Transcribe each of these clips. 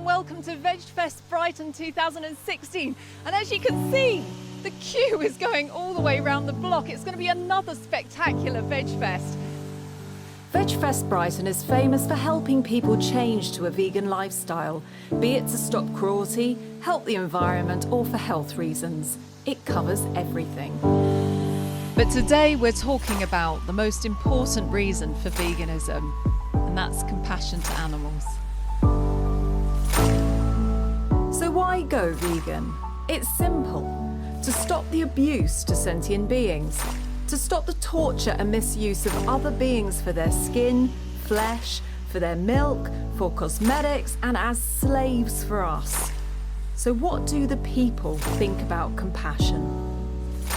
welcome to VegFest Brighton 2016. And as you can see, the queue is going all the way around the block. It's going to be another spectacular VegFest. VegFest Brighton is famous for helping people change to a vegan lifestyle, be it to stop cruelty, help the environment, or for health reasons. It covers everything. But today we're talking about the most important reason for veganism, and that's compassion to animals. So why go vegan? It's simple. To stop the abuse to sentient beings, to stop the torture and misuse of other beings for their skin, flesh, for their milk, for cosmetics, and as slaves for us. So what do the people think about compassion?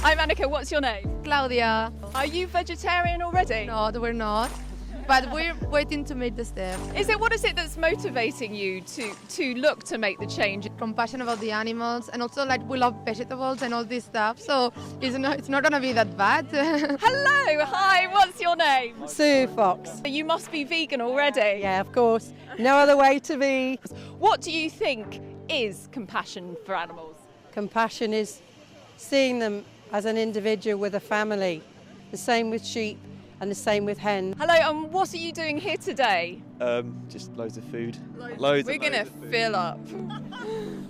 I'm Anneka, what's your name? Claudia. Are you vegetarian already? No, we're not. But we're waiting to make the step. What is it that's motivating you to look to make the change? Compassion about the animals, and also like we love vegetables and all this stuff, so it's not gonna be that bad. Hello, hi, what's your name? Sue Fox. You must be vegan already. Yeah, of course. No other way to be. What do you think is compassion for animals? Compassion is seeing them as an individual with a family. The same with sheep and the same with hens. Hello, and what are you doing here today? Just loads of food. We're gonna fill up.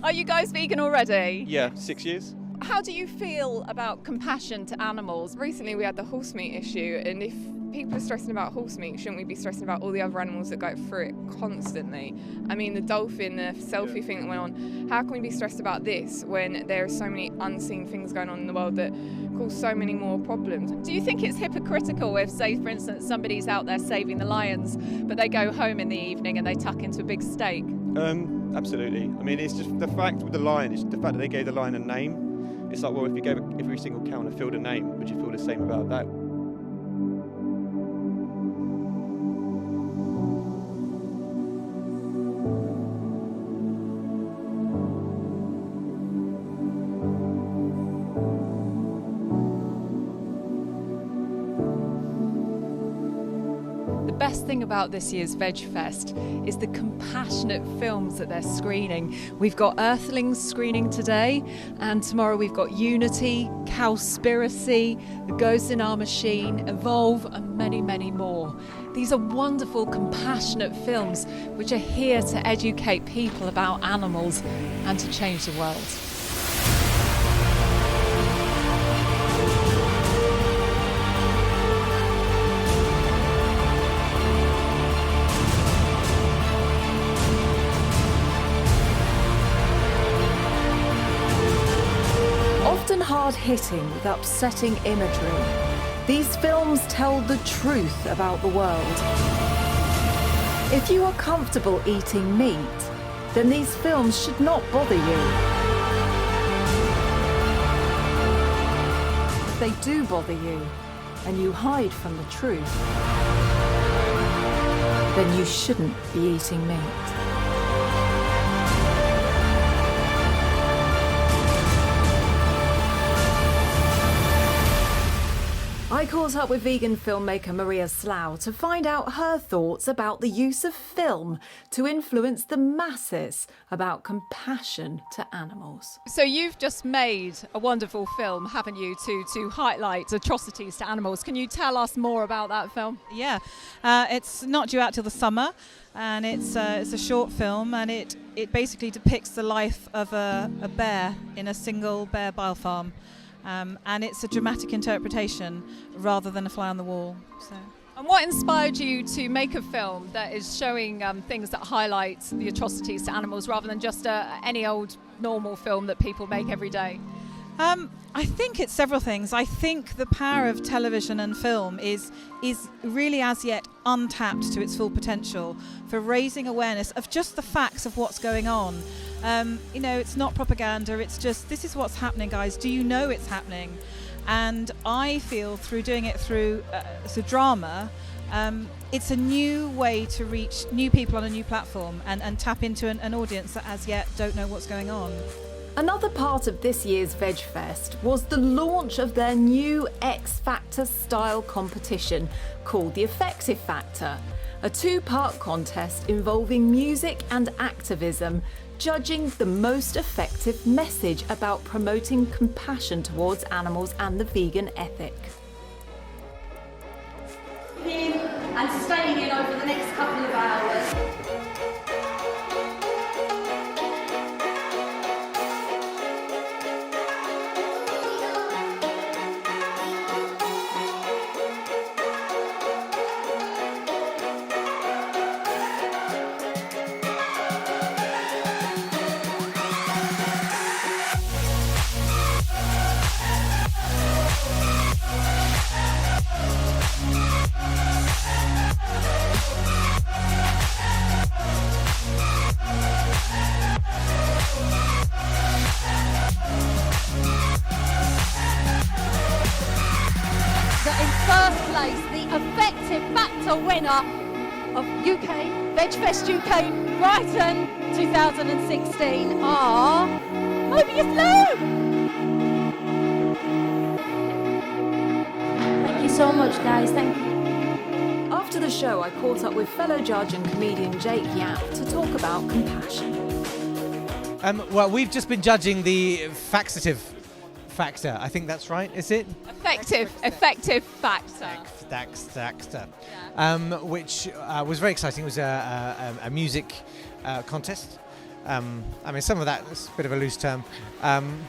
Are you guys vegan already? Yeah, 6 years. How do you feel about compassion to animals? Recently we had the horse meat issue, and if people are stressing about horse meat, shouldn't we be stressing about all the other animals that go through it constantly? I mean, the dolphin, the selfie thing that went on, how can we be stressed about this when there are so many unseen things going on in the world that cause so many more problems? Do you think it's hypocritical if, say, for instance, somebody's out there saving the lions, but they go home in the evening and they tuck into a big steak? Absolutely. I mean, it's just the fact with the lion, it's the fact that they gave the lion a name. It's like, well, if you gave every single cow in a field a name, would you feel the same about that? The best thing about this year's VegFest is the compassionate films that they're screening. We've got Earthlings screening today, and tomorrow we've got Unity, Cowspiracy, The Ghost in Our Machine, Evolve, and many, many more. These are wonderful, compassionate films which are here to educate people about animals and to change the world. Often hard-hitting with upsetting imagery, these films tell the truth about the world. If you are comfortable eating meat, then these films should not bother you. If they do bother you, and you hide from the truth, then you shouldn't be eating meat. I caught up with vegan filmmaker Maria Slough to find out her thoughts about the use of film to influence the masses about compassion to animals. So you've just made a wonderful film, haven't you, to highlight atrocities to animals. Can you tell us more about that film? Yeah, it's not due out till the summer, and it's a short film, and it basically depicts the life of a bear in a single bear biofarm. And it's a dramatic interpretation rather than a fly on the wall. So. And what inspired you to make a film that is showing things that highlight the atrocities to animals rather than just any old normal film that people make every day? I think it's several things. I think the power of television and film is really as yet untapped to its full potential for raising awareness of just the facts of what's going on. It's not propaganda, it's just, this is what's happening, guys. Do you know it's happening? And I feel through doing it through drama, it's a new way to reach new people on a new platform and tap into an audience that as yet don't know what's going on. Another part of this year's VegFest was the launch of their new X Factor style competition called the Effective Factor. a two-part contest involving music and activism, judging the most effective message about promoting compassion towards animals and the vegan ethic. And staying in over the next couple of hours. Winner of VegFestUK Brighton 2016 are Slough. Thank you so much, guys. Thank you. After the show, I caught up with fellow judge and comedian Jake Yap to talk about compassion. Well, we've just been judging the faxative factor. I think that's right, is it? Effective factor. Which was very exciting. It was a music contest. I mean, some of that is a bit of a loose term,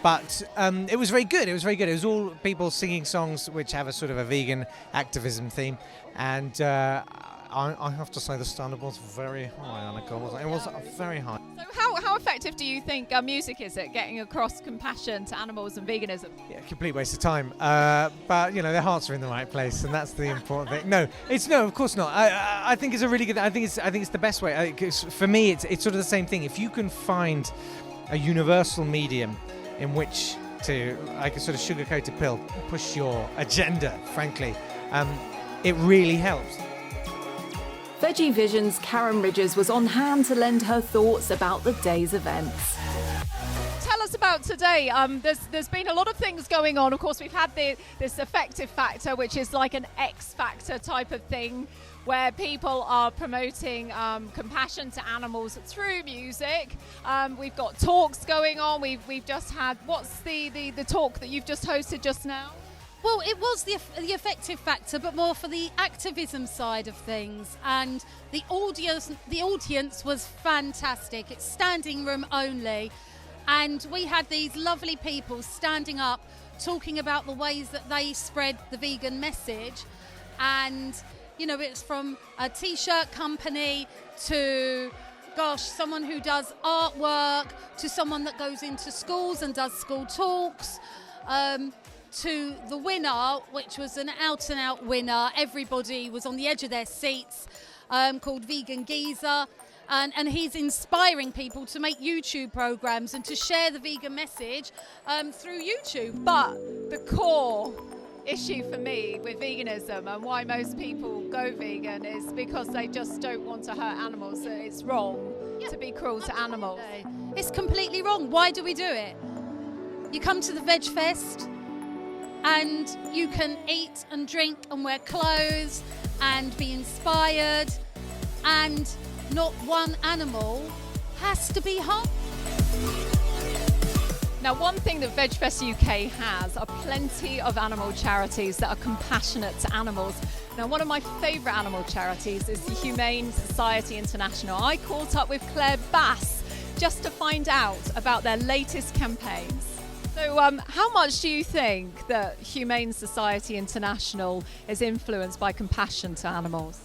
but it was very good. It was all people singing songs which have a sort of a vegan activism theme, and I have to say the standard was very high, Anneka, wasn't it? It was very high. So how effective do you think music is at getting across compassion to animals and veganism? Yeah, complete waste of time. But you know, their hearts are in the right place, and that's the important thing. No, of course not. I think it's a really good. I think it's the best way. For me, it's sort of the same thing. If you can find a universal medium in which to, like a sort of sugar-coated pill, push your agenda, frankly, it really helps. Veggie Vision's Karin was on hand to lend her thoughts about the day's events. Tell us about today. There's been a lot of things going on. Of course, we've had this effective factor, which is like an X factor type of thing, where people are promoting compassion to animals through music. We've got talks going on. We've just had, what's the talk that you've just hosted just now? Well, it was the effective factor, but more for the activism side of things. And the audience was fantastic. It's standing room only. And we had these lovely people standing up, talking about the ways that they spread the vegan message. And, you know, it's from a t-shirt company to, someone who does artwork, to someone that goes into schools and does school talks, to the winner, which was an out-and-out winner. Everybody was on the edge of their seats, called Vegan Geezer. And he's inspiring people to make YouTube programs and to share the vegan message through YouTube. But the core issue for me with veganism and why most people go vegan is because they just don't want to hurt animals. So it's wrong to be cruel to animals. It's completely wrong. Why do we do it? You come to the VegFest and you can eat and drink and wear clothes and be inspired, and not one animal has to be harmed. Now, one thing that VegfestUK has are plenty of animal charities that are compassionate to animals. Now, one of my favourite animal charities is the Humane Society International. I caught up with Claire Bass just to find out about their latest campaigns. So how much do you think that Humane Society International is influenced by compassion to animals?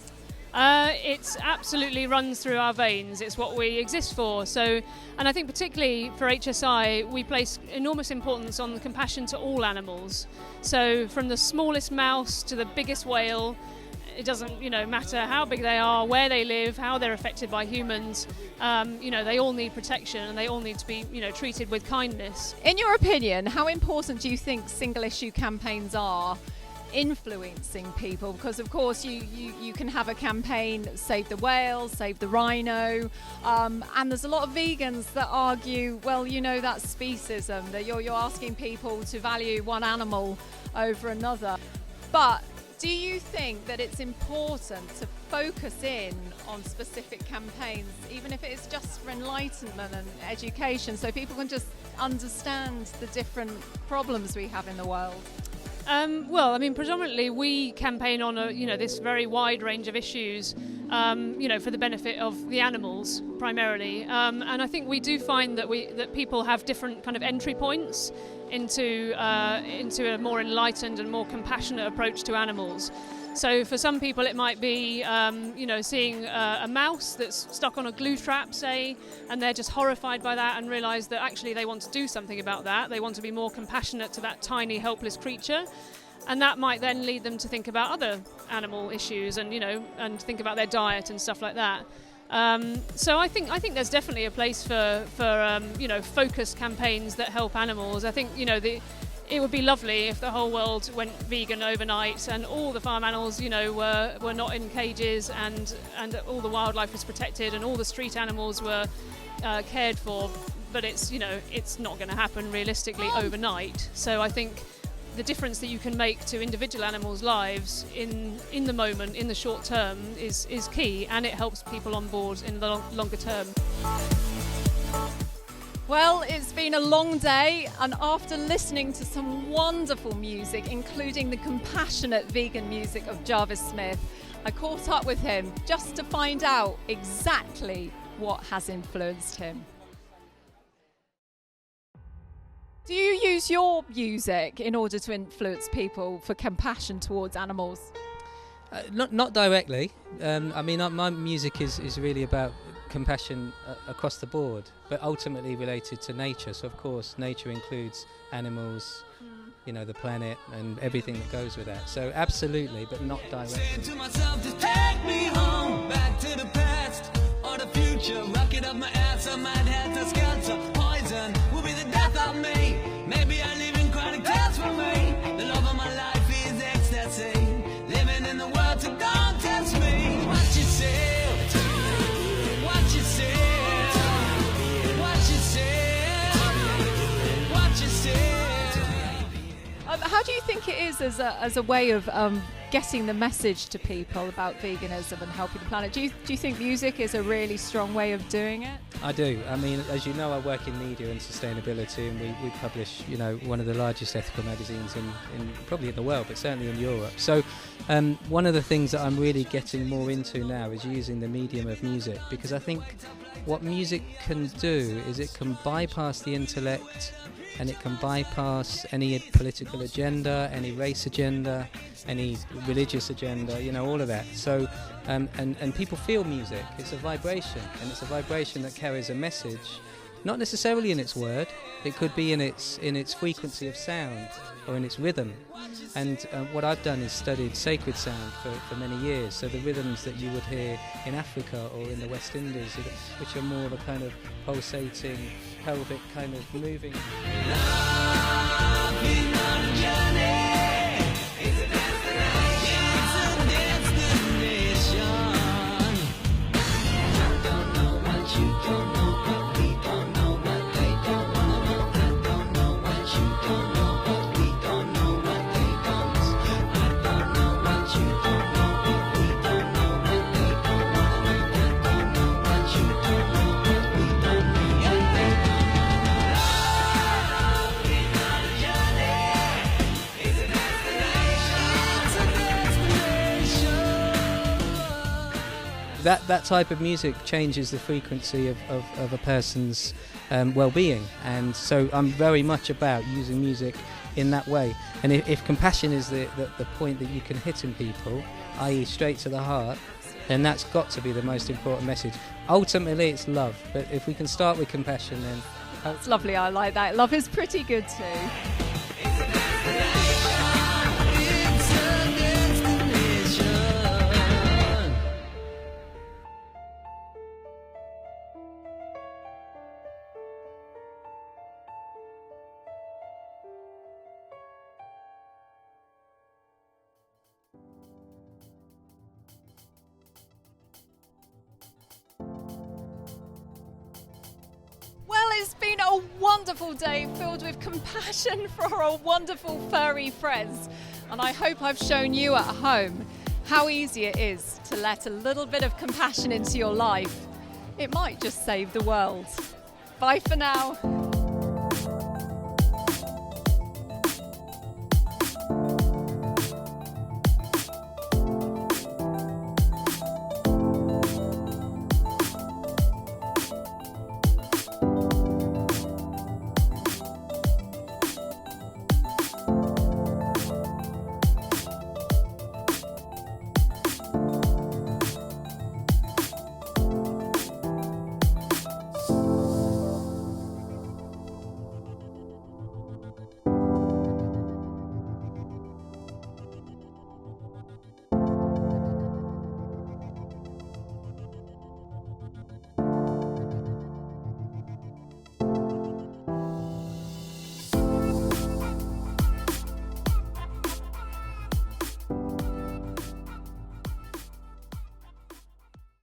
It absolutely runs through our veins. It's what we exist for. So, and I think particularly for HSI, we place enormous importance on the compassion to all animals. So from the smallest mouse to the biggest whale, it doesn't, matter how big they are, where they live, how they're affected by humans. They all need protection and they all need to be, treated with kindness. In your opinion, how important do you think single-issue campaigns are influencing people? Because of course you can have a campaign, save the whale, save the rhino, and there's a lot of vegans that argue, well, that's speciesism, that you're asking people to value one animal over another. But Do you think that it's important to focus in on specific campaigns, even if it's just for enlightenment and education, so people can just understand the different problems we have in the world? Well, I mean, predominantly we campaign on this very wide range of issues, for the benefit of the animals primarily. And I think we do find that people have different kind of entry points into a more enlightened and more compassionate approach to animals. So for some people it might be, seeing a mouse that's stuck on a glue trap, say, and they're just horrified by that and realise that actually they want to do something about that. They want to be more compassionate to that tiny, helpless creature. And that might then lead them to think about other animal issues and think about their diet and stuff like that. So I think there's definitely a place for focused campaigns that help animals. I think it would be lovely if the whole world went vegan overnight and all the farm animals, were not in cages and all the wildlife was protected and all the street animals were cared for. But it's not going to happen realistically overnight. So I think the difference that you can make to individual animals' lives in the moment, in the short term, is key, and it helps people on board in the longer term. Well, it's been a long day, and after listening to some wonderful music, including the compassionate vegan music of Jarvis Smith, I caught up with him just to find out exactly what has influenced him. Do you use your music in order to influence people for compassion towards animals? Not directly. My music is really about compassion across the board, but ultimately related to nature. So of course nature includes animals, the planet and everything that goes with that. So absolutely, but not directly. To myself, just take me home, back to the past or the future. Rock it up my ass, I might have to skelter. Poison will be the death of me. Maybe I live in chronic tears for me. The love of my life is ecstasy. Living in the world, so don't test me. What you say? What you say? What you say? What you say? How do you think it is as a way of getting the message to people about veganism and helping the planet? Do you think music is a really strong way of doing it? I do. I mean, as you know, I work in media and sustainability, and we publish, one of the largest ethical magazines in probably in the world, but certainly in Europe. So one of the things that I'm really getting more into now is using the medium of music, because I think what music can do is it can bypass the intellect, and it can bypass any political agenda, any race agenda, any religious agenda, all of that. So, and people feel music. It's a vibration, and it's a vibration that carries a message, not necessarily in its word. It could be in its frequency of sound or in its rhythm. And what I've done is studied sacred sound for many years. So the rhythms that you would hear in Africa or in the West Indies, which are more of a kind of pulsating, pelvic kind of moving. Love is not a journey, it's a destination. It's a destination. I don't know what you don't know, but we don't know what they don't know. I don't know what you don't know, but we don't know what they don't. I don't know what you don't know, but we don't know what they don't know. I don't know what you don't know, but we don't know what they don't. Love is not a journey, it's a destination. It's a destination. That type of music changes the frequency of a person's well-being, and so I'm very much about using music in that way. And if compassion is the point that you can hit in people, i.e. straight to the heart, then that's got to be the most important message. Ultimately it's love, but if we can start with compassion, then That's lovely, I like that. Love is pretty good too. Well, it's been a wonderful day filled with compassion for our wonderful furry friends. And I hope I've shown you at home how easy it is to let a little bit of compassion into your life. It might just save the world. Bye for now.